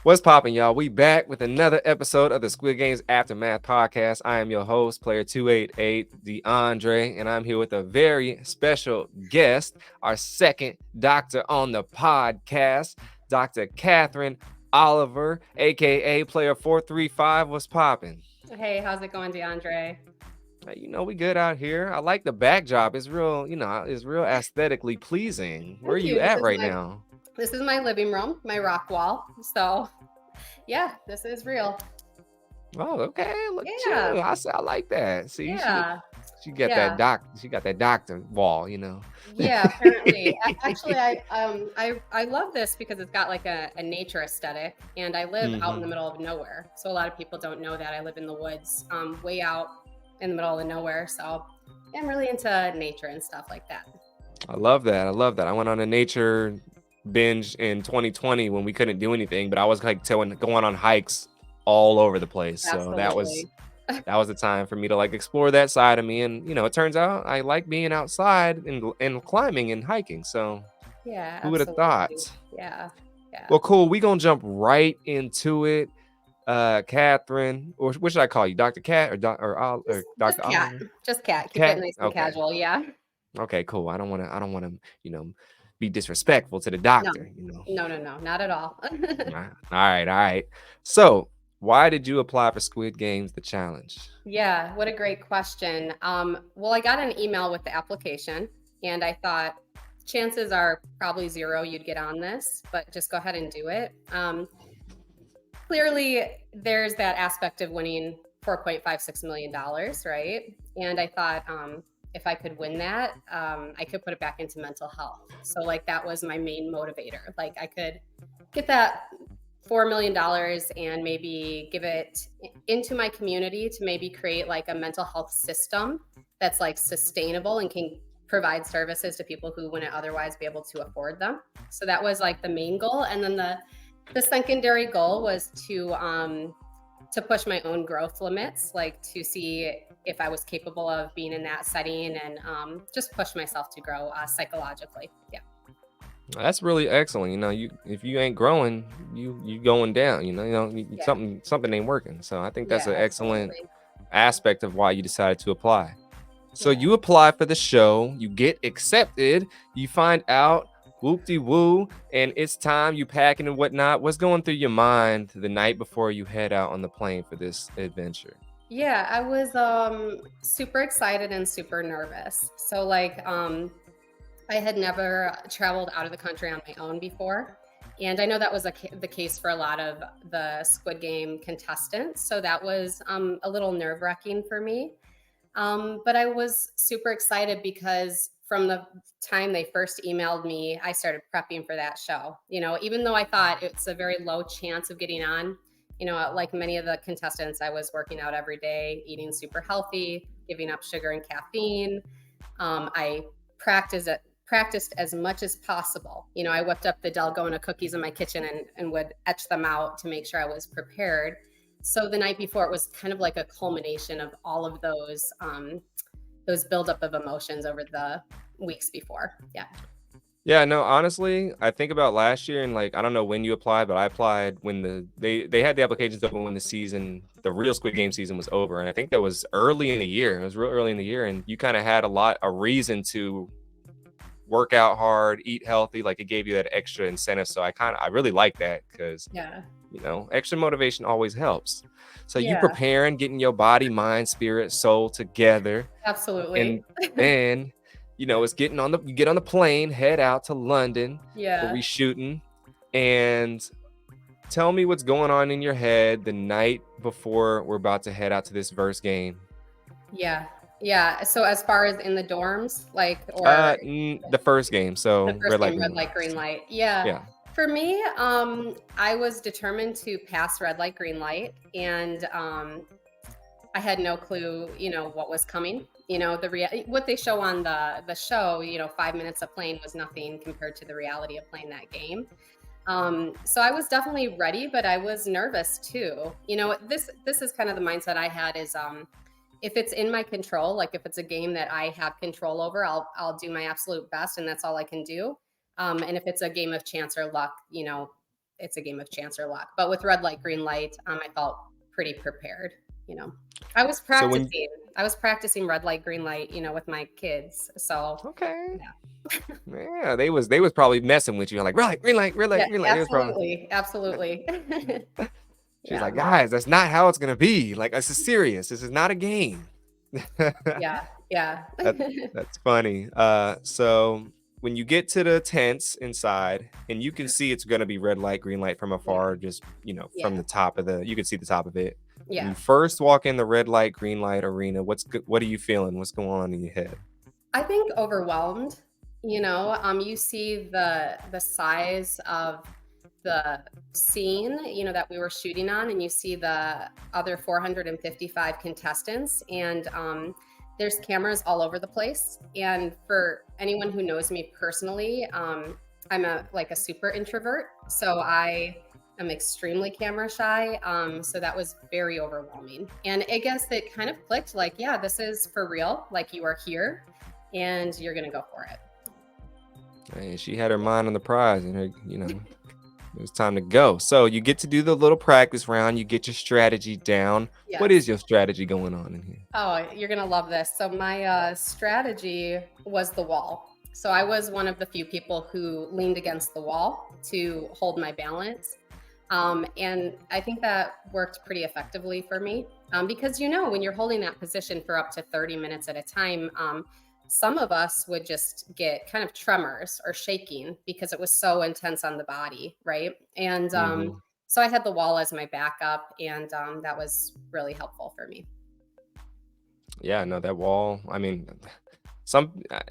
What's poppin', y'all? We back with another episode of the Squid Games Aftermath podcast. I am your host, player 288, DeAndre, and I'm here with a very special guest, our second doctor on the podcast, Dr. Catherine Oliver, aka Player 435. What's poppin'? Hey, how's it going, DeAndre? We good out here. I like the backdrop. It's real, it's real aesthetically pleasing. Where are Thank you you. at right now? This is my living room, my rock wall. So, yeah, this is real. Oh, okay. Look at Yeah, you. I like that. See, yeah, she got that yeah, doctor wall. yeah. Apparently, actually, I love this because it's got like a nature aesthetic, and I live out in the Hmm. middle of nowhere. So a lot of people don't know that I live in the woods, way out in the middle of nowhere. So yeah, I'm really into nature and stuff like that. I love that. I love that. I went on a nature binge in 2020 when we couldn't do anything, but I was like going on hikes all over the place. So Absolutely. that was the time for me to like explore that side of me. And it turns out I like being outside and climbing and hiking. So Yeah, who would have absolutely. thought? Yeah, yeah. Well, cool. We gonna jump right into it. Catherine, or what should I call you, Dr. Cat or Just Dr. cat. Oliver? Just cat. Keep it Cat. nice and Okay. casual. Yeah. Okay. Cool. I don't want to be disrespectful to the No. doctor. No, no, no, not at all. All right. All right. So, why did you apply for Squid Games the challenge? Yeah, what a great question. Well, I got an email with the application and I thought chances are probably zero you'd get on this, but just go ahead and do it. Clearly, there's that aspect of winning $4.56 million, right? And I thought, if I could win that, I could put it back into mental health. So, like, that was my main motivator. Like, I could get that $4 million and maybe give it into my community to maybe create like a mental health system that's like sustainable and can provide services to people who wouldn't otherwise be able to afford them. So that was like the main goal, and then the secondary goal was to push my own growth limits, like to see if I was capable of being in that setting and just push myself to grow psychologically. Yeah. That's really excellent. You if you ain't growing, you going down. Yeah. Something ain't working. So I think that's Yeah, an excellent absolutely. aspect of why you decided to apply. So Yeah. you apply for the show, you get accepted, you find out, whoop de woo, and it's time, you packing and whatnot. What's going through your mind the night before you head out on the plane for this adventure? Yeah, I was super excited and super nervous. So like I had never traveled out of the country on my own before. And I know that was the case for a lot of the Squid Game contestants. So that was a little nerve wracking for me. But I was super excited because from the time they first emailed me, I started prepping for that show. Even though I thought it's a very low chance of getting on, like many of the contestants, I was working out every day, eating super healthy, giving up sugar and caffeine. I practiced practiced as much as possible. I whipped up the Dalgona cookies in my kitchen and would etch them out to make sure I was prepared. So the night before, it was kind of like a culmination of all of those buildup of emotions over the weeks before. Yeah. Yeah, no, honestly, I think about last year and like I don't know when you applied, but I applied when they had the applications open when the real Squid Game season was over. And I think that was early in the year. It was real early in the year. And you kind of had a reason to work out hard, eat healthy. Like it gave you that extra incentive. So I really like that because Yeah. extra motivation always helps. So you Yeah. preparing, getting your body, mind, spirit, soul together, Absolutely. and then it's getting on you get on the plane, head out to London for Yeah. reshooting, and tell me what's going on in your head the night before we're about to head out to this verse game. Yeah. Yeah. So as far as in the dorms, like, or The first game, the so red first light, game, green red light. light, green light. Yeah. Yeah. For me, I was determined to pass red light, green light, and I had no clue, what was coming. What they show on the show, 5 minutes of playing was nothing compared to the reality of playing that game. So I was definitely ready, but I was nervous too. This is kind of the mindset I had is if it's in my control, like if it's a game that I have control over, I'll do my absolute best, and that's all I can do. And if it's a game of chance or luck, it's a game of chance or luck. But with red light, green light, I felt pretty prepared. You know, I was So when practicing. I was practicing red light, green light. With my kids. So okay, yeah, yeah, they was probably messing with you like red light, green light, red light, yeah, green light. They was probably absolutely, absolutely. she's Yeah, like, guys, that's not how it's gonna be. Like this is serious. This is not a game. yeah, yeah, That that's funny. So when you get to the tents inside, and you can see it's gonna be red light, green light from yeah, afar, just from yeah, the top of you can see the top of it. When you yeah. first walk in the red light, green light arena, what are you feeling? What's going on in your head? I think overwhelmed. You see the size of the scene, that we were shooting on, and you see the other 455 contestants, and there's cameras all over the place. And for anyone who knows me personally, I'm a super introvert, so I am extremely camera shy. So that was very overwhelming, and I guess it kind of clicked. Like, yeah, this is for real. Like, you are here, and you're gonna go for it. And she had her mind on the prize, and it was time to go. So you get to do the little practice round. You get your strategy down. What is Yes. your strategy going on in here? Oh, you're gonna love this. So my strategy was the wall. So I was one of the few people who leaned against the wall to hold my balance. And I think that worked pretty effectively for me, because when you're holding that position for up to 30 minutes at a time, some of us would just get kind of tremors or shaking because it was so intense on the body, right? And Hmm. so I had the wall as my backup, and that was really helpful for me. Yeah, no, that wall. I mean,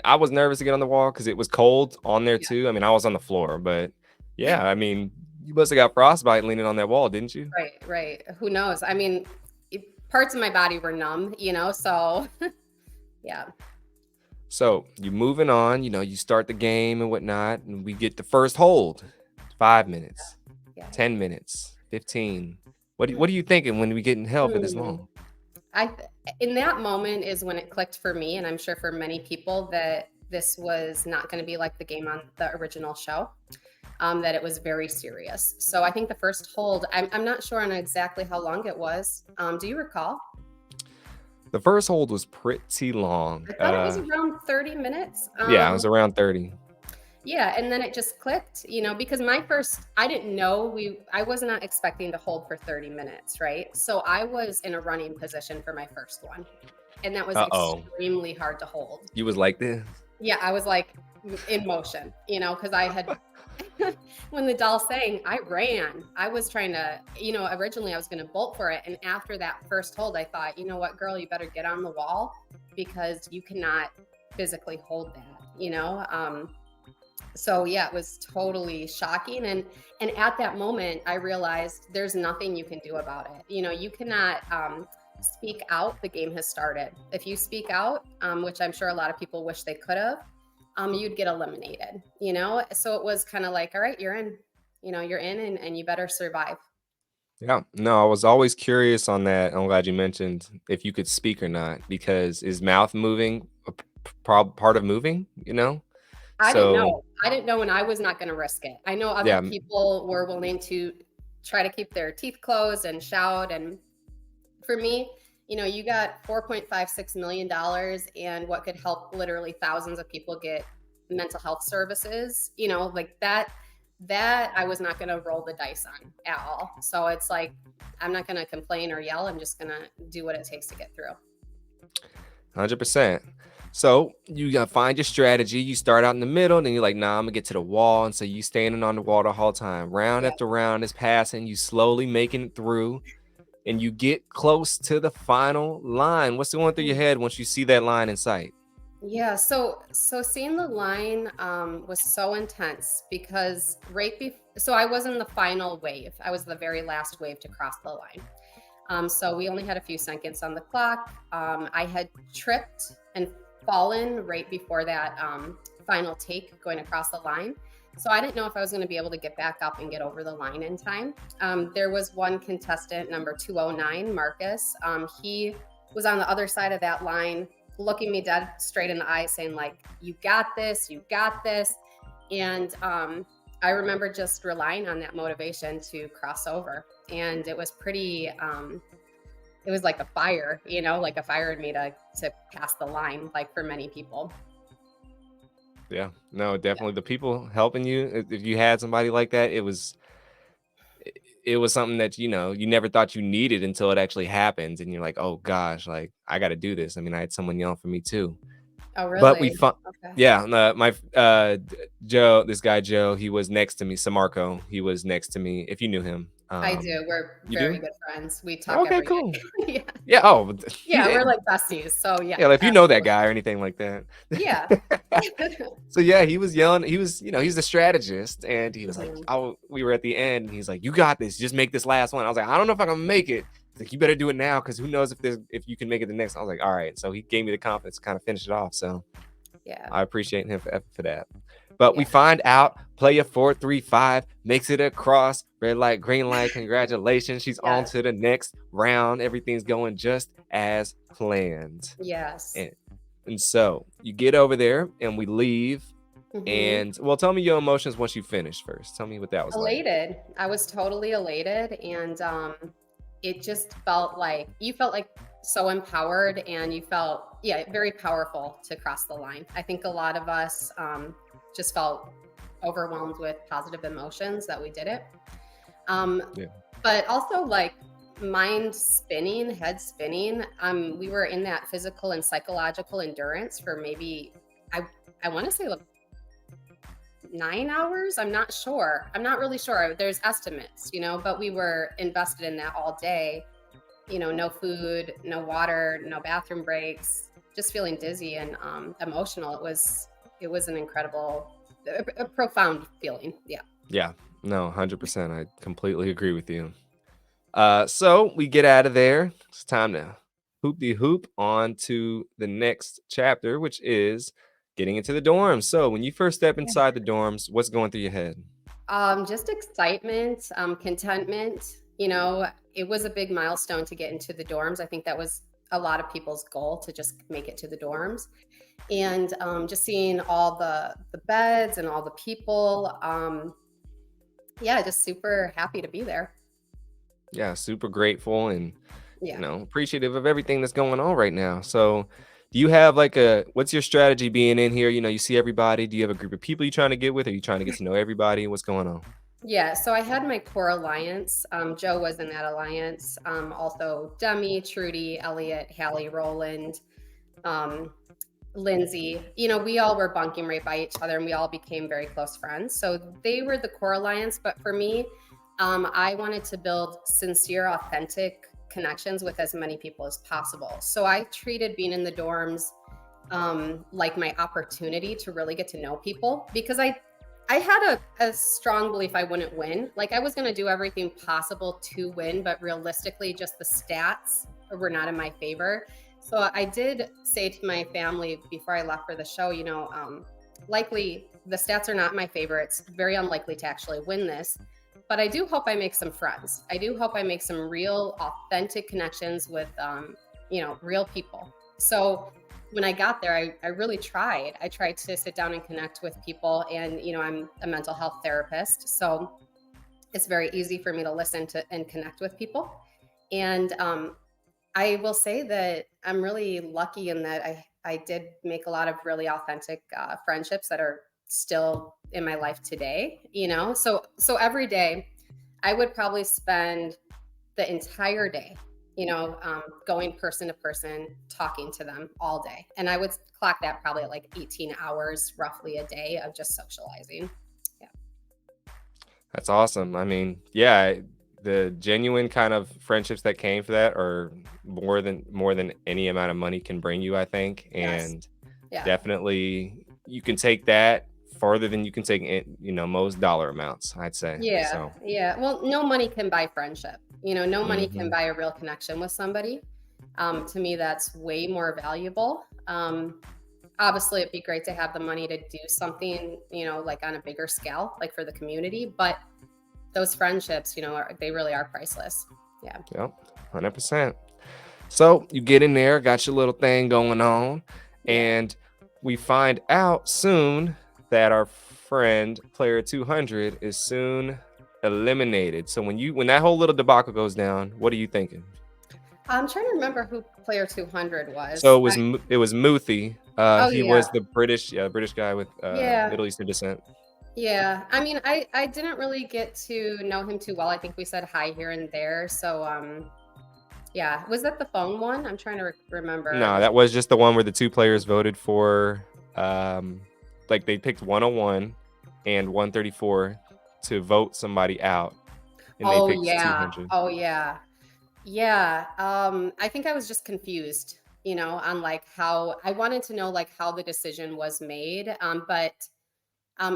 I was nervous to get on the wall because it was cold on there Yeah, too. I mean, I was on the floor, but yeah, I mean, you must have got frostbite leaning on that wall, didn't you? right, right. Who knows? I mean, parts of my body were numb, so yeah, So you moving on, you start the game and whatnot, and we get the first hold. 5 minutes, yeah. 10 minutes, 15. What are you thinking when we getting held for this Mm. long? In that moment is when it clicked for me, and I'm sure for many people, that this was not going to be like the game on the original show. That it was very serious. So I think the first hold, I'm not sure on exactly how long it was. Do you recall? The first hold was pretty long. I thought it was around 30 minutes. Yeah, it was around 30. Yeah, and then it just clicked, because I didn't know I was not expecting to hold for 30 minutes, right? So I was in a running position for my first one, and that was Uh-oh. extremely hard to hold. You was like this? Yeah, I was like in motion, because I had when the doll sang, I ran. I was trying to, originally I was going to bolt for it. And after that first hold, I thought, you know what, girl, you better get on the wall because you cannot physically hold that, so yeah, it was totally shocking. And at that moment, I realized there's nothing you can do about it. You cannot speak out. The game has started. If you speak out, which I'm sure a lot of people wish they could have, you'd get eliminated. So it was kind of like, all right, you're in. You're in, and you better survive. Yeah. No, I was always curious on that. I'm glad you mentioned if you could speak or not, because is mouth moving a part of moving, I didn't So, know. I didn't know, and I was not going to risk it. I know other yeah, people were willing to try to keep their teeth closed and shout. And for me, you got $4.56 million, and what could help literally thousands of people get mental health services, like that I was not going to roll the dice on at all. So it's like, I'm not going to complain or yell. I'm just going to do what it takes to get through. 100%. So you gotta find your strategy. You start out in the middle, then you're like, nah, I'm gonna get to the wall. And so you standing on the wall the whole time. Round Yeah. after round is passing, you slowly making it through, and you get close to the final line. What's going through your head once you see that line in sight? Yeah, so seeing the line was so intense because so I was in the final wave. I was the very last wave to cross the line. So we only had a few seconds on the clock. I had tripped and fallen right before that final take going across the line. So I didn't know if I was going to be able to get back up and get over the line in time. There was one contestant, number 209, Marcus. He was on the other side of that line, looking me dead straight in the eye, saying like, "You got this, you got this." And I remember just relying on that motivation to cross over. And it was pretty, it was like a fire, like a fire in me to pass the line, like for many people. Yeah, no, Yeah. definitely the people helping you. If you had somebody like that, it was something that you never thought you needed until it actually happens, and you're like, oh gosh, like I got to do this. I mean, I had someone yelling for me too. Oh, But we really? fun Okay. yeah, my Joe, this guy Joe, he was next to me. Samarco, he was next to me. If you knew him, I do. We're you very do? good friends. We talk Okay, every cool. day. Yeah. Yeah. Oh, he Yeah, we're did. like besties. So yeah, Yeah, like, if you know that absolutely. guy or anything like that. Yeah. So yeah, he was yelling. He was, he's the strategist, and he was like, Mhm. "Oh, we were at the end, and he's like, you got this. Just make this last one." I was like, "I don't know if I can make it." He's like, "You better do it now, because who knows if you can make it the next." I was like, "All right." So he gave me the confidence to kind of finish it off. So Yeah. I appreciate him for that. But we Yeah. find out player 435 makes it across. Red light, green light. Congratulations. She's on Yes. to the next round. Everything's going just as planned. Yes. And, and so you get over there and we leave. Hmm. And well, tell me your emotions once you finish first. Tell me what that was like. Elated. I was totally elated, and it just felt like you felt like so empowered, and you felt, yeah, very powerful to cross the line. I think a lot of us just felt overwhelmed with positive emotions that we did it. Um, Yeah. but also like mind spinning, head spinning. We were in that physical and psychological endurance for maybe I I want to say like 9 hours. I'm not sure. I'm not really sure. There's estimates, but we were invested in that all day. No food, no water, no bathroom breaks, just feeling dizzy and emotional. It was an incredible, a profound feeling. Yeah. Yeah. No, 100%. I completely agree with you. So we get out of there. It's time to hoop de hoop on to the next chapter, which is getting into the dorms. So when you first step inside the dorms, what's going through your head? Just excitement, contentment. It was a big milestone to get into the dorms. I think that was a lot of people's goal to just make it to the dorms, and just seeing all the beds and all the people. Yeah, just super happy to be there. Yeah, super grateful and Yeah. appreciative of everything that's going on right now. So do you have like what's your strategy being in here? You see everybody. Do you have a group of people you're trying to get with? Are you trying to get to know everybody? What's going on? Yeah, so I had my core alliance. Joe was in that alliance. Also, Demi, Trudy, Elliot, Hallie, Roland, um, Lindsay. We all were bunking right by each other, and we all became very close friends. So they were the core alliance. But for me, I wanted to build sincere, authentic connections with as many people as possible. So I treated being in the dorms like my opportunity to really get to know people, because I had a strong belief I wouldn't win. Like, I was going to do everything possible to win, but realistically, just the stats were not in my favor. So I did say to my family before I left for the show, likely the stats are not my favor. It's very unlikely to actually win this, but I do hope I make some friends. I do hope I make some real, authentic connections with, real people. So when I got there, I really tried. I tried to sit down and connect with people. And, I'm a mental health therapist. So it's very easy for me to listen to and connect with people. And I will say that I'm really lucky in that I did make a lot of really authentic friendships that are still in my life today. So every day I would probably spend the entire day, going person to person, talking to them all day. And I would clock that probably at like 18 hours roughly a day of just socializing. Yeah. That's awesome. I mean, yeah, the genuine kind of friendships that came for that are more than any amount of money can bring you, I think. Yes. And Yeah. definitely you can take that farther than you can take it, most dollar amounts, I'd say. Yeah. So, Yeah. Well, no money can buy friendship. No money can mhm. buy a real connection with somebody. To me, that's way more valuable. Obviously, it'd be great to have the money to do something, like on a bigger scale, like for the community. But those friendships, they really are priceless. Yeah. Yep, 100%. So you get in there, got your little thing going on, Yeah. and we find out soon that our friend, player 200, is soon eliminated. So when that whole little debacle goes down, what are you thinking? I'm trying to remember who player 200 So was. it was Muthi. Oh He yeah, was the British guy with yeah, Middle Eastern descent. yeah. I mean, I didn't really get to know him too well. I think we said hi here and there. So yeah. Was that the phone one? I'm trying to No, remember. that was just the one where the two players voted for, um, like they picked 101 and 134 to vote somebody out, and they Oh picked yeah. 200. Oh yeah. Yeah. I think I was just confused, on like how I wanted to know like how the decision was made. But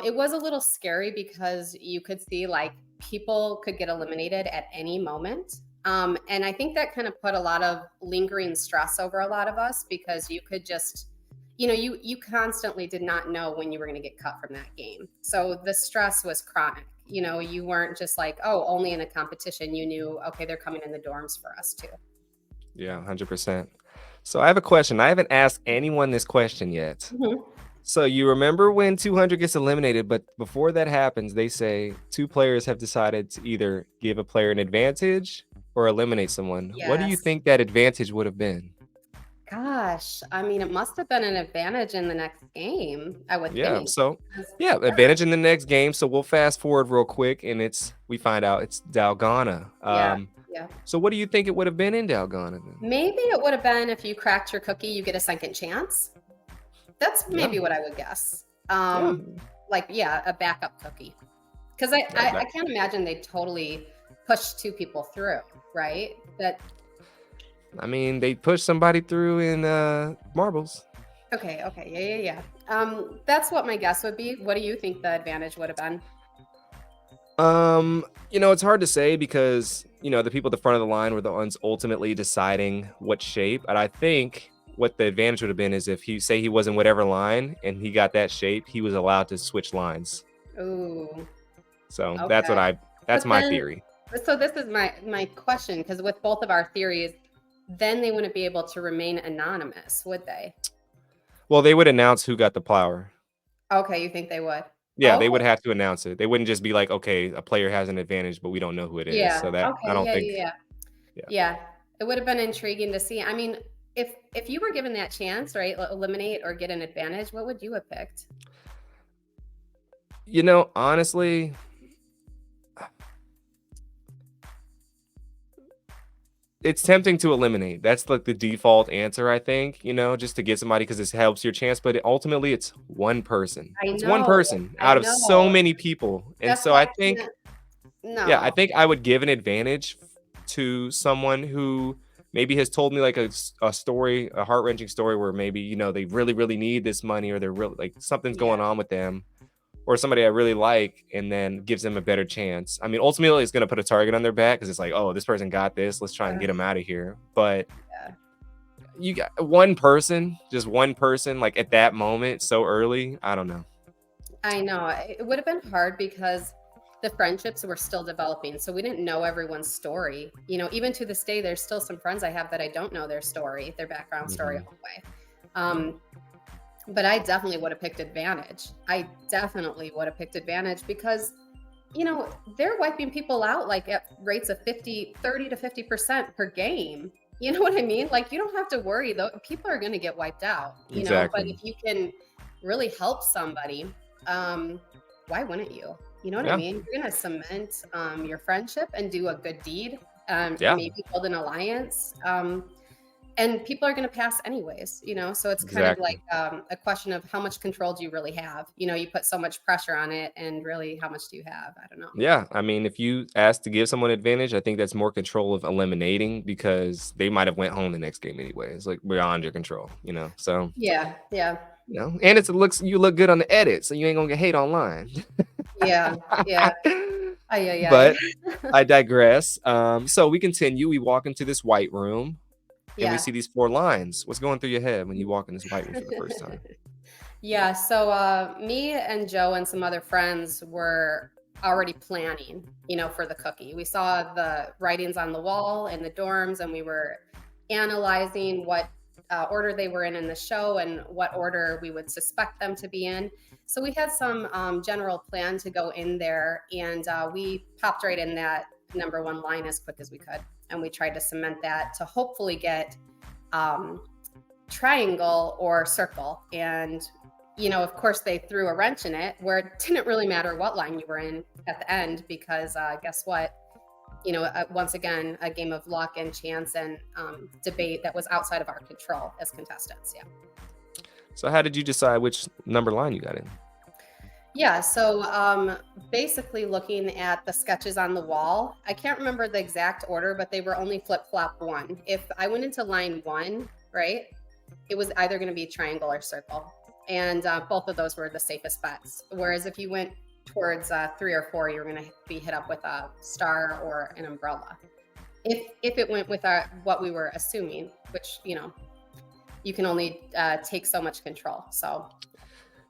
it was a little scary because you could see like people could get eliminated at any moment. And I think that kind of put a lot of lingering stress over a lot of us because you could just, you constantly did not know when you were going to get cut from that game. So the stress was chronic. You weren't just like, oh, only in a competition. You knew, okay, they're coming in the dorms for us too. Yeah, 100%. So I have a question. I haven't asked anyone this question yet. Mhm. So you remember when 200 gets eliminated, but before that happens, they say two players have decided to either give a player an advantage or eliminate someone. What do you Yes. think that advantage would have been? Gosh, I mean, it must have been an advantage in the next game, I would Yeah. think. So 'Cause- yeah, advantage in the next game. So we'll fast forward real quick, and we find out it's Dalgona. Yeah, yeah. So what do you think it would have been in Dalgona then? Maybe it would have been if you cracked your cookie, you get a second chance. That's Yeah, maybe what I would guess. yeah. Like, yeah, a backup cookie. Because I, That, I, that- I can't imagine they totally push two people through, right? That I mean, they pushed somebody through in marbles. okay, okay, yeah, yeah, yeah. That's what my guess would be. What do you think the advantage would have been? It's hard to say because, the people at the front of the line were the ones ultimately deciding what shape. And I think what the advantage would have been is if he was in whatever line and he got that shape, he was allowed to switch lines. Ooh, So okay. that's But my then, theory. so this is my question, because with both of our theories, then they wouldn't be able to remain anonymous, would they? Well, they would announce who got the flower. Okay, you think they would? Yeah, they would Okay. have to announce it. They wouldn't just be like, okay, a player has an advantage, but we don't know who it is. Yeah. So that I Okay. don't Yeah. think, Yeah. Yeah. yeah. Yeah. It would have been intriguing to see. I mean, if you were given that chance, right, eliminate or get an advantage, what would you have picked? Honestly, it's tempting to eliminate. That's like the default answer, I think, just to get somebody because this helps your chance. But ultimately, it's one person. I It's one know. person I out of so know. many people. And That's so why I I think, can't. yeah, I No. think I would give an advantage to someone who maybe has told me like a story, a heart wrenching story where maybe, they really, really need this money or they're really like something's going Yeah. on with them or somebody I really like and then gives them a better chance. I mean, ultimately, it's going to put a target on their back because it's like, oh, this person got this. Let's try and get Ugh, them out of here. But yeah. you got one person, just one person, like at that moment, so early. I don't know. I know. It would have been hard because the friendships were still developing. So we didn't know everyone's story. Even to this day, there's still some friends I have that I don't know their story, their background story Hmm. all the way. Yeah, But I definitely would have picked advantage. I definitely would have picked advantage because, they're wiping people out like at rates of 30 to 50% per game. You know what I mean? Like, you don't have to worry though. People are going to get wiped out, but exactly. if you can really help somebody, um, why wouldn't you? You know what I Yeah, mean? You're going to cement your friendship and do a good deed, yeah, maybe build an alliance. And people are going to pass anyways, so it's kind of like exactly. a question of how much control do you really have. You put so much pressure on it, and really, how much do you have? I don't know. Yeah, I mean, if you ask to give someone advantage, I think that's more control of eliminating because they might have went home the next game anyway. It's like beyond your control. So, Yeah, yeah, and you look good on the edit, so you ain't gonna get hate online. yeah, yeah. Ay, ay, ay. But I digress. So we continue. We walk into this white room and we Yeah. see these four lines. What's going through your head when you walk in this white room for the first time? Yeah, so me and Joe and some other friends were already planning, for the cookie. We saw the writings on the wall in the dorms, and we were analyzing what order they were in the show and what order we would suspect them to be in. So we had some general plan to go in there, and we popped right in that number one line as quick as we could. And we tried to cement that to hopefully get triangle or circle. And, of course, they threw a wrench in it where it didn't really matter what line you were in at the end, because guess what? Once again, a game of luck and chance and debate that was outside of our control as contestants. Yeah. So how did you decide which number line you got in? Yeah. So basically, looking at the sketches on the wall, I can't remember the exact order, but they were only flip flop one. If I went into line one, right, it was either going to be triangle or circle. And both of those were the safest bets. Whereas if you went towards 3 or 4, you're going to be hit up with a star or an umbrella. If it went with what we were assuming, which you can only take so much control. So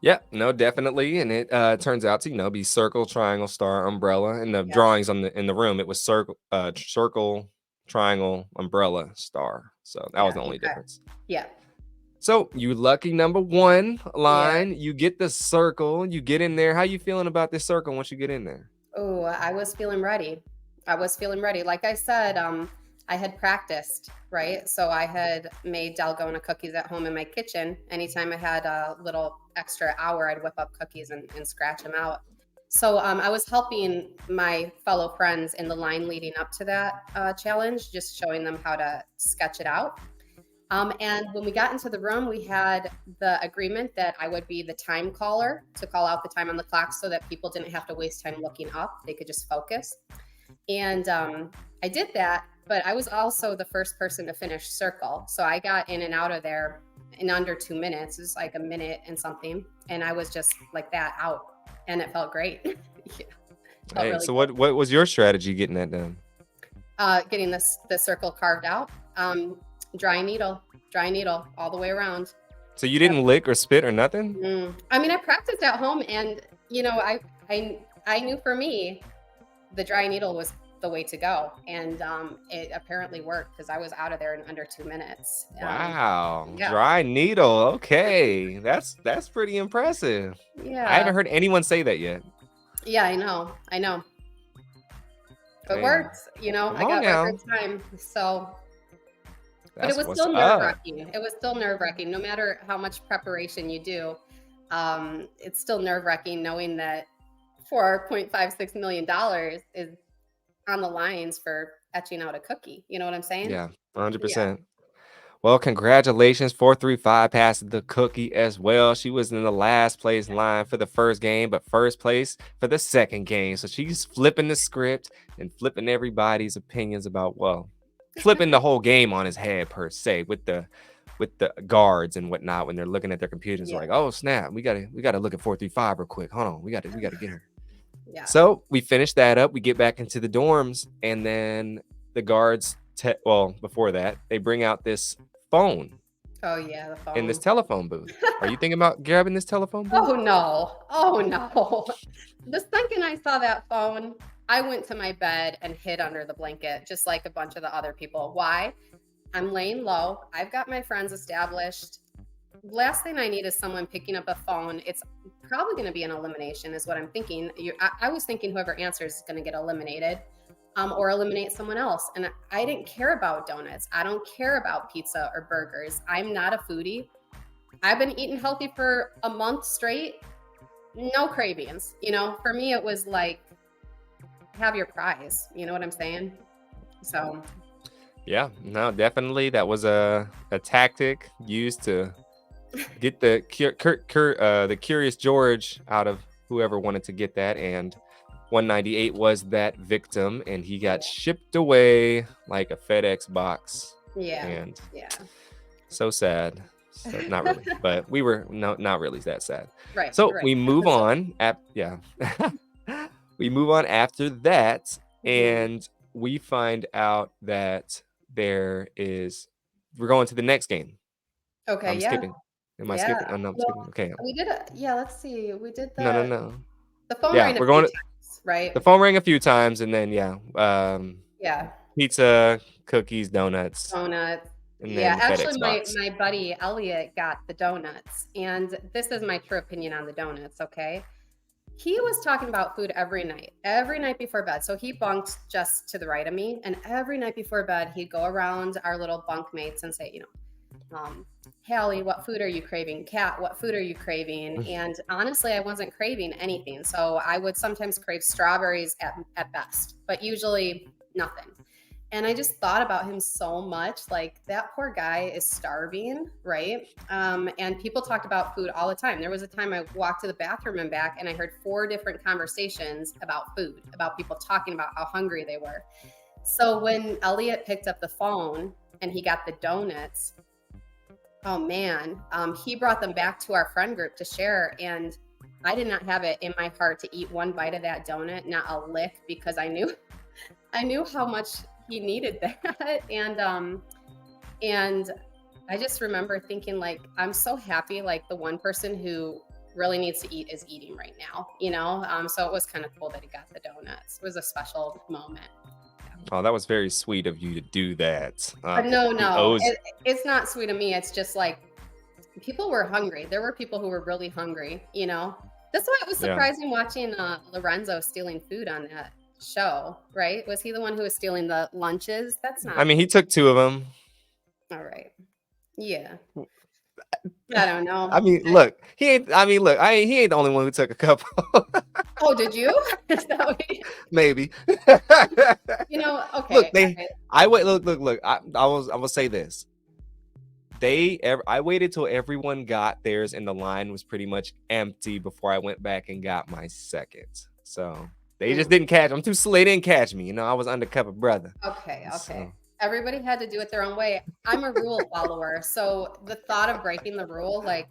Yeah, no, definitely, and it turns out to be circle, triangle, star, umbrella. And the yeah, drawings in the room, it was circle, triangle, umbrella, star. So that was yeah, the only okay. difference. Yeah, So you lucky number one yeah. line, you get the circle, you get in there. How you feeling about this circle once you get in there? Oh, I was feeling ready. I was feeling ready. Like I said, I had practiced, right? So I had made Dalgona cookies at home in my kitchen. Anytime I had a little extra hour, I'd whip up cookies and scratch them out. So I was helping my fellow friends in the line leading up to that challenge, just showing them how to sketch it out. And when we got into the room, we had the agreement that I would be the time caller to call out the time on the clock so that people didn't have to waste time looking up. They could just focus. And I did that, but I was also the first person to finish circle. So I got in and out of there in under 2 minutes. It was like a minute and something. And I was just like that out. And it felt great. Yeah, felt Hey, really so good. what was your strategy getting that done? Getting the circle carved out. Dry needle all the way around. So you didn't lick or spit or nothing? I mean, I practiced at home, and I knew for me, the dry needle was the way to go, and it apparently worked because I was out of there in under 2 minutes. Wow, Yeah, dry needle. Okay, that's pretty impressive. I yeah, haven't heard anyone say that yet. yeah. I know. It Damn. worked. Come I on got now. record time, so. But it That's was what's still nerve up. wracking. It was still nerve wracking. No matter how much preparation you do, it's still nerve wracking knowing that $4.56 million is on the lines for etching out a cookie. You know what I'm saying? Yeah, Yeah. 100%. Well, congratulations. 435 passed the cookie as well. She was in the last place in line for the first game, but first place for the second game. So she's flipping the script and flipping everybody's opinions about, well, flipping the whole game on his head per se with the guards and whatnot when they're looking at their computers. Yeah. Like, oh snap, we gotta look at 435 real quick. Hold on, we gotta get her. Yeah. So we finish that up. We get back into the dorms, and then the guards, well, before that, they bring out this phone Oh yeah, the in this phone. telephone booth. Are you thinking about grabbing this telephone booth? Oh no. Oh no. The second I saw that phone, I went to my bed and hid under the blanket, just like a bunch of the other people. Why? I'm laying low. I've got my friends established. Last thing I need is someone picking up a phone. It's probably going to be an elimination, is what I'm thinking. I was thinking whoever answers is going to get eliminated, or eliminate someone else. And I didn't care about donuts. I don't care about pizza or burgers. I'm not a foodie. I've been eating healthy for a month straight. No cravings. For me, it was like, have your prize. You know what I'm saying? So, Yeah, no, definitely. That was a tactic used to get the Curious George out of whoever wanted to get that, and 198 was that victim, and he got shipped away like a FedEx box, yeah. and Yeah. so sad. So, not really, but we were not really that sad. Right. So Right. we move on. We move on after that, Mhm. and we find out that we're going to the next game. Okay. I'm Yeah. skipping. Am I Yeah. skipping? Oh, no, I'm Well, skipping. Okay. we did yeah, let's see. We did No, no, the no. the phone Yeah, rang a we're few going to times, right? the phone rang a few times, and then yeah, Yeah. pizza, cookies, donuts. Donuts. and Yeah, then actually, FedEx my box. my buddy Elliot got the donuts, and this is my true opinion on the donuts, okay? He was talking about food every night before bed. So he bunked just to the right of me, and every night before bed, he'd go around our little bunk mates and say, Hallie, what food are you craving? Kat, what food are you craving? And honestly, I wasn't craving anything. So I would sometimes crave strawberries at best, but usually nothing. And I just thought about him so much. Like, that poor guy is starving, right? And people talked about food all the time. There was a time I walked to the bathroom and back, and I heard 4 different conversations about food, about people talking about how hungry they were. So when Elliot picked up the phone and he got the donuts, oh man, he brought them back to our friend group to share. And I did not have it in my heart to eat one bite of that donut, not a lick, because I knew how much he needed that. And I just remember thinking, like, I'm so happy, like, the one person who really needs to eat is eating right now, you know? So it was kind of cool that he got the donuts. It was a special moment. Oh, that was very sweet of you to do that. But no, He no, owes. it's not sweet of me. It's just like people were hungry. There were people who were really hungry, you know? That's why it was Yeah. surprising watching Lorenzo stealing food on that show, right? Was he the one who was stealing the lunches? That's I not mean, he took 2 of them. all right. Yeah. I don't I know. mean, look, he ain't. I mean, look, he ain't the only one who took a couple. Oh, did you? Is that what Maybe. okay, Look, they. okay. I wait. Look. I will say this. I waited till everyone got theirs and the line was pretty much empty before I went back and got my second. So they just Mm, didn't catch. I'm too slow. They didn't catch me. You know, I was undercover brother. okay, okay. So Everybody had to do it their own way. I'm a rule follower, so the thought of breaking the rule, like,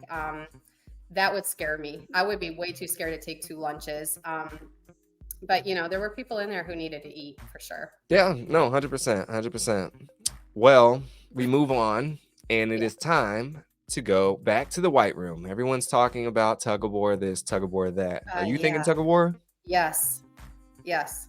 that would scare me. I would be way too scared to take 2 lunches. But there were people in there who needed to eat for sure. yeah, no, 100%, 100%. Well, we move on, and it Yeah. is time to go back to the white room. Everyone's talking about tug of war this, tug of war that. Are you thinking Yeah. tug of war? Yes. Yes.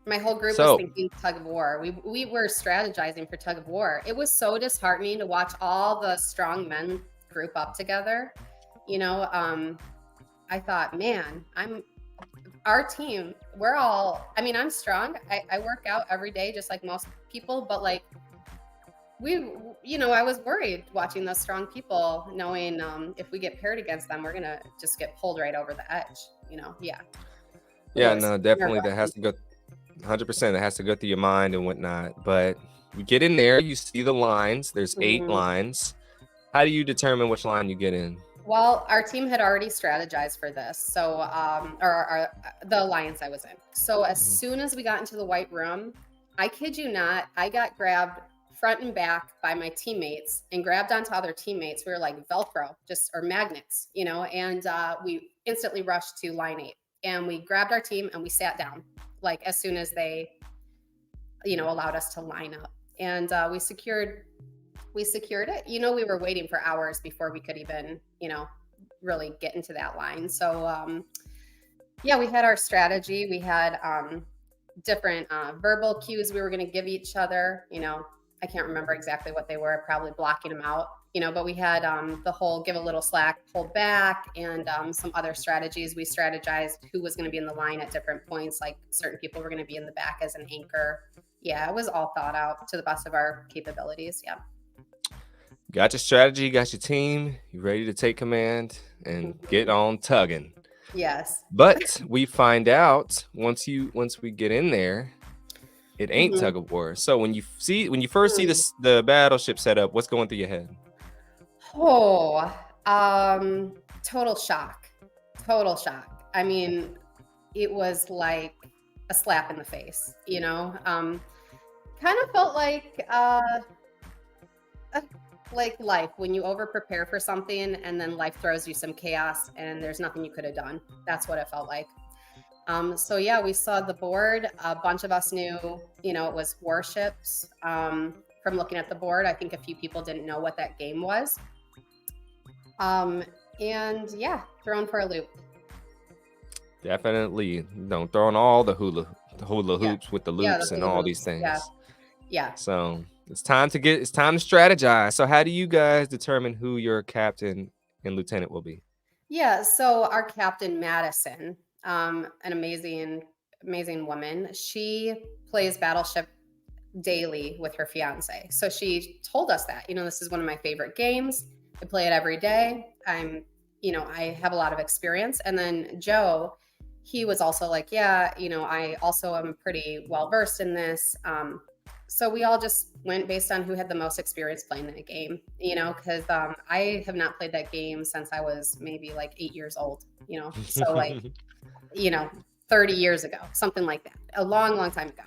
My whole group was So, thinking tug of war. We were strategizing for tug of war. It was so disheartening to watch all the strong men group up together. You know, I thought, man, our team. We're all. I mean, I'm strong. I work out every day, just like most people. But like I was worried watching those strong people, knowing if we get paired against them, we're gonna just get pulled right over the edge. Yeah. It yeah, was no, definitely that has nerve-wracking. to go 100%. That has to go through your mind and whatnot. But you get in there, you see the lines. There's 8 Mhm. lines. How do you determine which line you get in? Well, our team had already strategized for this, so the alliance I was in. So as Mhm. soon as we got into the white room, I kid you not, I got grabbed front and back by my teammates and grabbed onto other teammates. We were like Velcro, just or magnets, and we instantly rushed to line 8, and we grabbed our team and we sat down, like as soon as they, allowed us to line up, and we secured it. We were waiting for hours before we could even, really get into that line. So, yeah, we had our strategy. We had different verbal cues we were going to give each other. I can't remember exactly what they were, probably blocking them out. But we had the whole give a little slack, hold back, and some other strategies. We strategized who was going to be in the line at different points, like certain people were going to be in the back as an anchor. Yeah, it was all thought out to the best of our capabilities. Yeah. Got your strategy, got your team, you ready to take command and get Mhm. on tugging. Yes. But we find out once we get in there, it ain't Mhm. tug of war. So when you first see Mm. the battleship set up, what's going through your head? Oh, total shock. Total shock. I mean, it was like a slap in the face. Kind of felt like life when you over prepare for something and then life throws you some chaos and there's nothing you could have done. That's what it felt like. So yeah, we saw the board. A bunch of us knew, it was warships. From looking at the board, I think a few people didn't know what that game was. Um, and yeah, thrown for a loop. Definitely don't throw on all the hula Yeah, hoops with the yeah, the loops and hula all these hoops. Yeah, things. yeah. So It's time to strategize. So how do you guys determine who your captain and lieutenant will be? Yeah, so our captain Madison, an amazing woman. She plays Battleship daily with her fiance. So she told us that, this is one of my favorite games. I play it every day. I have a lot of experience. And then Joe, he was also like, yeah, I also am pretty well versed in this. So we all just went based on who had the most experience playing that game, because I have not played that game since I was maybe like 8 years old, so like, you know, 30 years ago, something like that, a long, long time ago.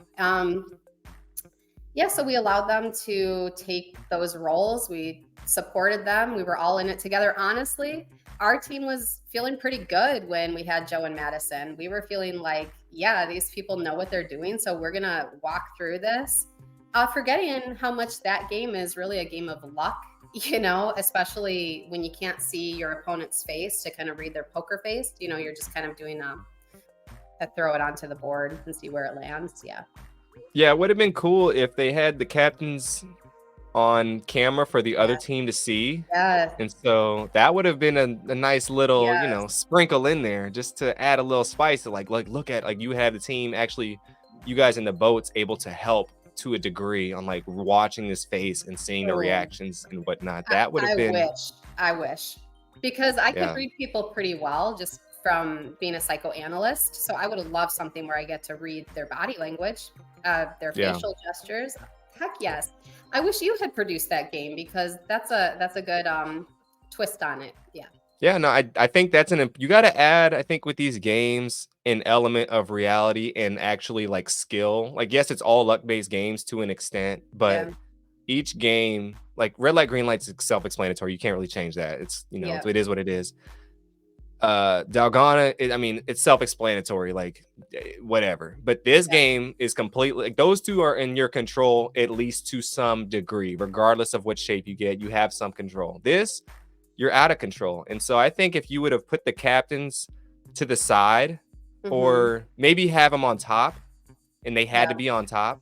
Yeah, so we allowed them to take those roles. We supported them. We were all in it together. Honestly, our team was feeling pretty good when we had Joe and Madison. We were feeling like, yeah, these people know what they're doing. So we're going to walk through this, forgetting how much that game is really a game of luck, especially when you can't see your opponent's face to kind of read their poker face. You're just kind of doing a throw it onto the board and see where it lands. Yeah. Yeah, it would have been cool if they had the captains on camera for the other Yeah. team to see. Yes. And so that would have been a nice little, Yes. sprinkle in there just to add a little spice to like look at like you have the team actually, you guys in the boats able to help to a degree on like watching this face and seeing the Oh, reactions and whatnot. I, That would have I been, wish. I wish. Because I could yeah, read people pretty well just from being a psychoanalyst. So I would have loved something where I get to read their body language, their yeah. facial gestures. Heck yes. I wish you had produced that game because that's a good twist on it. Yeah. Yeah, no, I think that's you got to add, I think, with these games, an element of reality and actually like skill. Like, yes, it's all luck based games to an extent, but Yeah. each game, like red light, green light's self explanatory. You can't really change that. It's, Yeah. it is what it is. Dalgona, I mean, it's self explanatory, like whatever. But this Yeah. game is completely like those two are in your control, at least to some degree, regardless of what shape you get, you have some control. This, you're out of control. And so I think if you would have put the captains to the side Hmm. or maybe have them on top and they had to Yeah. be on top,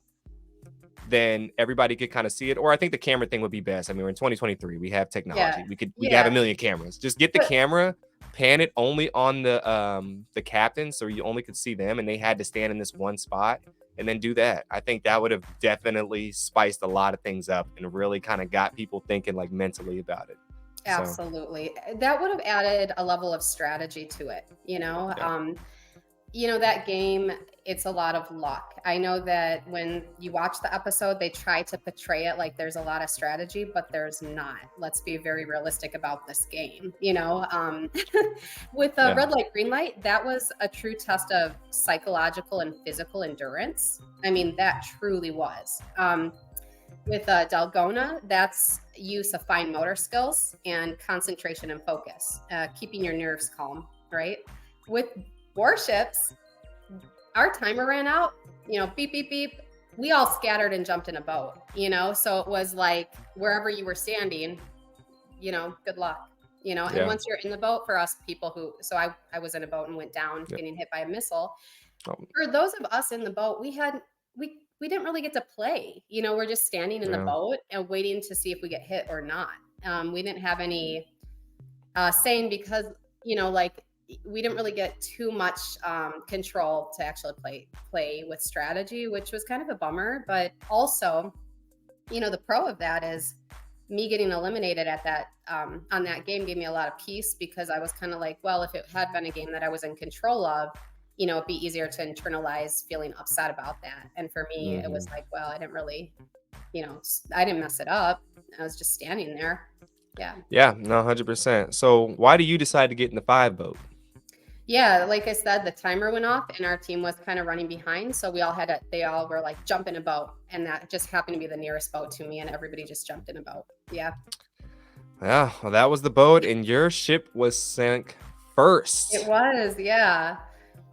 then everybody could kind of see it. Or I think the camera thing would be best. I mean, we're in 2023. We have Yeah. technology. We have a Yeah. million cameras. Just get the But camera, pan it only on the captain so you only could see them and they had to stand in this one spot and then do that. I think that would have definitely spiced a lot of things up and really kind of got people thinking like mentally about it. So, absolutely. That would have added a level of strategy to it, yeah. that game, it's a lot of luck. I know that when you watch the episode, they try to portray it like there's a lot of strategy, but there's not. Let's be very realistic about this game. With Yeah. red light, green light, that was a true test of psychological and physical endurance. I mean, that truly was. With Dalgona, that's use of fine motor skills and concentration and focus, keeping your nerves calm, right? With warships, our timer ran out, beep, beep, beep. We all scattered and jumped in a boat, so it was like wherever you were standing, good luck, and Yeah. once you're in the boat for us people so I was in a boat and went down Yeah. getting hit by a missile. Um, For those of us in the boat, we didn't really get to play. We're just standing in the yeah. boat and waiting to see if we get hit or not. We didn't have any saying because like we didn't really get too much control to actually play with strategy, which was kind of a bummer. But also, the pro of that is me getting eliminated at that on that game gave me a lot of peace because I was kind of like, well, if it had been a game that I was in control of, it'd be easier to internalize feeling upset about that. And for me, it was Mhm. like, well, I didn't really, I didn't mess it up. I was just standing there. Yeah. Yeah, no, 100%. So why do you decide to get in the five boat? Yeah, like I said, the timer went off and our team was kind of running behind. So they all were like, jump in a boat. And that just happened to be the nearest boat to me. And everybody just jumped in a boat. Yeah. Yeah, well, that was the boat, and your ship was sank It first. was. Yeah.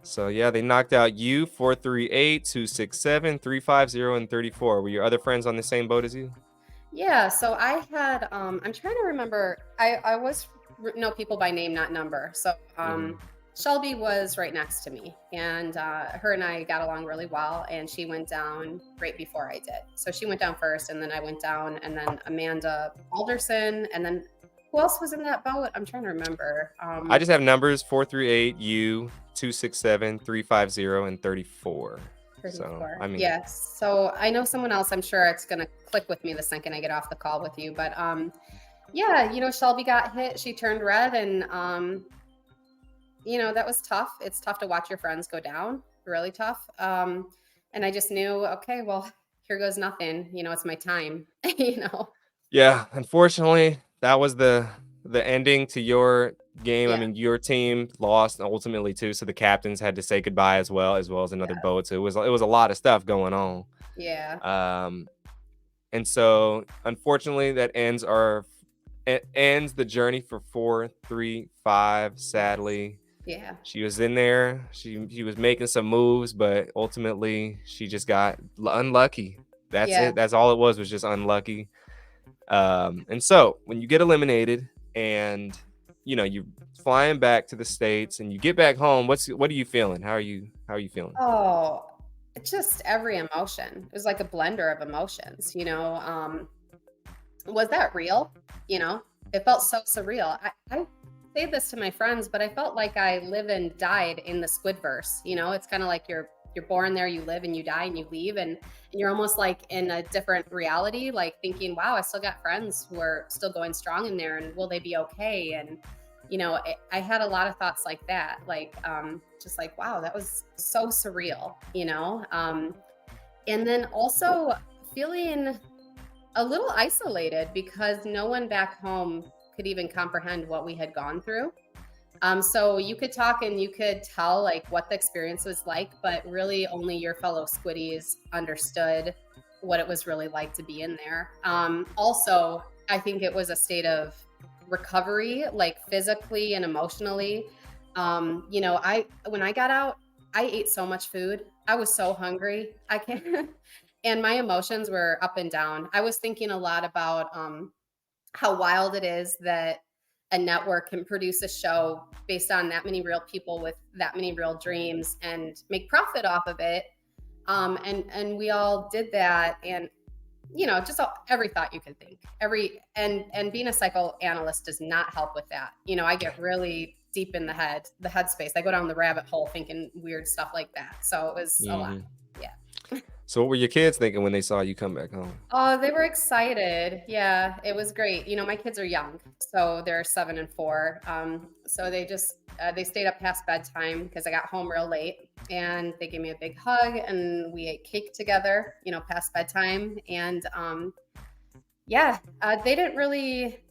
So yeah, they knocked out you 438, 267, 350, and 34. Were your other friends on the same boat as you? Yeah. So I had, I'm trying to remember, I was know people by name, not number. So Hmm. Shelby was right next to me, and her and I got along really well. And she went down right before I did. So she went down first, and then I went down, and then Amanda Alderson, and then who else was in that boat? I'm trying to remember. I just have numbers 438 U 267 350 and 34. So 34. I mean, Yes. So I know someone else. I'm sure it's gonna click with me the second I get off the call with you. But yeah, Shelby got hit. She turned red, and that was tough. It's tough to watch your friends go down, really tough. And I just knew, okay, well, here goes nothing. It's my time. you know. yeah, unfortunately, that was the ending to your game. I Yeah, mean, your team lost ultimately too, so the captains had to say goodbye as well as another yeah, boat. So it was a lot of stuff going on. yeah, Um, and so unfortunately, that ends the journey for 435. Sadly, yeah, she was in there. She was making some moves, but ultimately she just got unlucky. That's yeah. it. That's all it was just unlucky. And so when you get eliminated and you're flying back to the States and you get back home, what are you feeling? How are you feeling? Oh, just every emotion. It was like a blender of emotions. Was that real? You know, it felt so surreal. I say this to my friends, but I felt like I live and died in the Squidverse. It's kind of like you're born there, you live and you die and you leave, and you're almost like in a different reality, like thinking, wow, I still got friends who are still going strong in there, and will they be okay? And I had a lot of thoughts like that, like just like, wow, that was so surreal. And then also feeling a little isolated because no one back home could even comprehend what we had gone through. So you could talk and you could tell like what the experience was like, but really only your fellow Squiddies understood what it was really like to be in there. Also, I think it was a state of recovery, like physically and emotionally. I when I got out, I ate so much food. I was so hungry. I can't. And my emotions were up and down. I was thinking a lot about how wild it is that a network can produce a show based on that many real people with that many real dreams and make profit off of it. And we all did that, and just every thought you can think. And being a psychoanalyst does not help with that. I get really deep in the headspace. I go down the rabbit hole thinking weird stuff like that. So it was a lot. Hmm. Yeah. So what were your kids thinking when they saw you come back home? Oh, they were excited. Yeah, it was great. My kids are young, so they're 7 and 4. So they stayed up past bedtime because I got home real late, and they gave me a big hug, and we ate cake together. Past bedtime, and yeah, they didn't really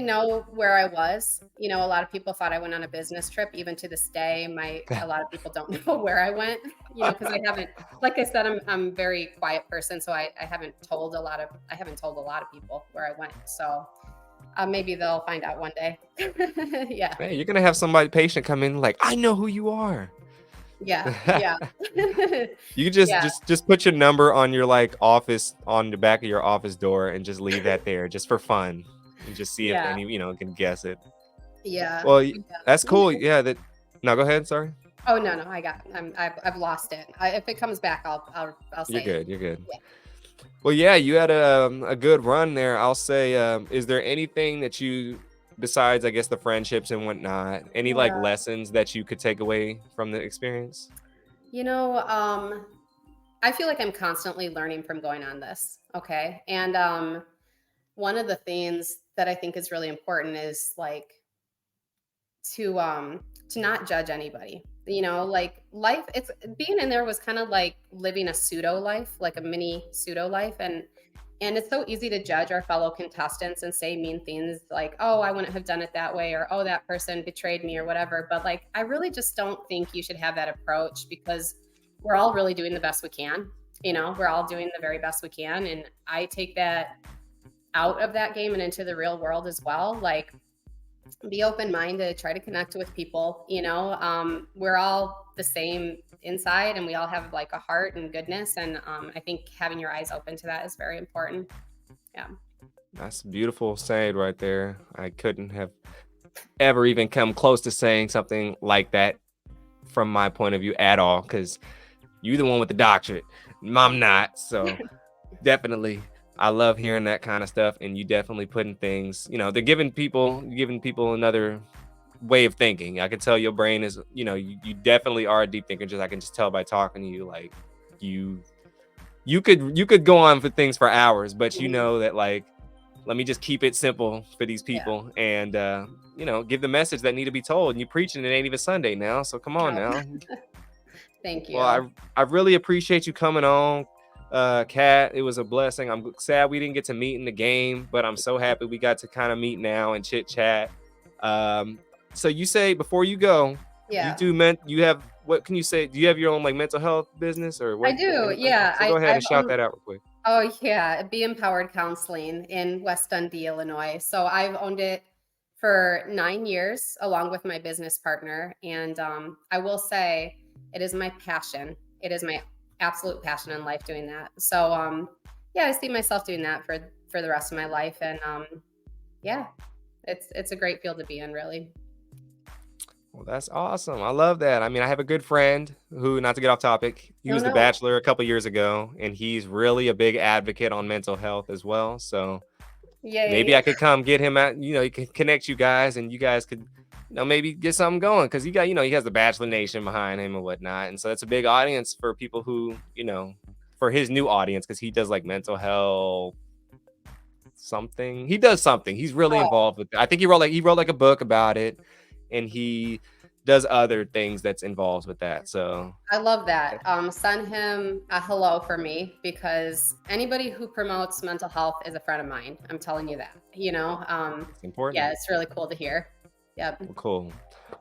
know where I was. A lot of people thought I went on a business trip. Even to this day, a lot of people don't know where I went. Because I haven't, like I said, I'm a very quiet person, so I haven't told a lot of people where I went. So maybe they'll find out one day. Yeah, Hey, you're gonna have somebody patient come in like, I know who you are. yeah, yeah, You could just yeah, just just put your number on your office on the back of your office door and just leave that there just for fun and just see if yeah, any can guess it. yeah, Well, that's yeah. cool. Yeah. That. No, go ahead. Sorry. Oh no, no, I've lost it. If it comes back, I'll You're say it. good. You're good. Yeah. Well, yeah, you had a good run there. I'll say. Is there anything that you, besides I guess the friendships and whatnot, any Yeah. lessons that you could take away from the experience? You know, I feel like I'm constantly learning from going on this. Okay. And one of the things that I think is really important is like to not judge anybody. Like life, it's being in there was kind of like living a pseudo life, like a mini pseudo life. And it's so easy to judge our fellow contestants and say mean things like, oh, I wouldn't have done it that way, or oh, that person betrayed me or whatever. But like, I really just don't think you should have that approach, because we're all really doing the best we can. We're all doing the very best we can. And I take that out of that game and into the real world as well. Like, be open minded, try to connect with people. We're all the same inside, and we all have like a heart and goodness. And I think having your eyes open to that is very important. Yeah. That's beautiful saying right there. I couldn't have ever even come close to saying something like that from my point of view at all, because you the one with the doctorate. I'm not. So definitely, I love hearing that kind of stuff. And you definitely putting things, they're giving people another way of thinking. I can tell your brain is, you definitely are a deep thinker. I can just tell by talking to you, like you you could go on for things for hours, but you Mhm. know that, like, let me just keep it simple for these Yeah. people, and give the message that need to be told. And you preaching, it ain't even Sunday now, so come on Oh, now. thank Well, you. I really appreciate you coming on, Kat. It was a blessing. I'm sad we didn't get to meet in the game, but I'm so happy we got to kind of meet now and chit chat. Um, so you say, before you go, Yeah. you have, what can you say? Do you have your own like mental health business or I what, do. anything? Yeah. So go ahead I've and shout that out real quick. Oh, yeah, Be Empowered Counseling in West Dundee, Illinois. So I've owned it for 9 years along with my business partner. And I will say it is my passion. It is my absolute passion in life doing that. So yeah, I see myself doing that for the rest of my life. And yeah, it's a great field to be in, really. Well, that's awesome. I love that. I mean, I have a good friend who, not to get off topic, he No, was the no. Bachelor a couple years ago, and he's really a big advocate on mental health as well. So maybe Yay. I could come get him at, he could connect you guys, and you guys could, maybe get something going, because he has the Bachelor Nation behind him and whatnot. And so that's a big audience for people who, for his new audience, because he does like mental health something. He does something. He's really Oh, involved with it. I think he wrote like a book about it, and he does other things that's involved with that. So I love that. Send him a hello for me because anybody who promotes mental health is a friend of mine. I'm telling you that. it's Yeah, important. it's really cool to hear. Yep. Well, cool.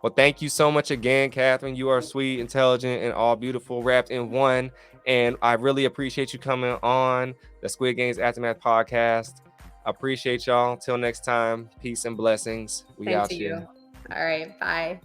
Well, thank you so much again, Catherine. You are sweet, intelligent, and all beautiful wrapped in one. And I really appreciate you coming on the Squid Games Aftermath podcast. I appreciate y'all. Till next time, peace and blessings. We Same to out you. here. All right. Bye.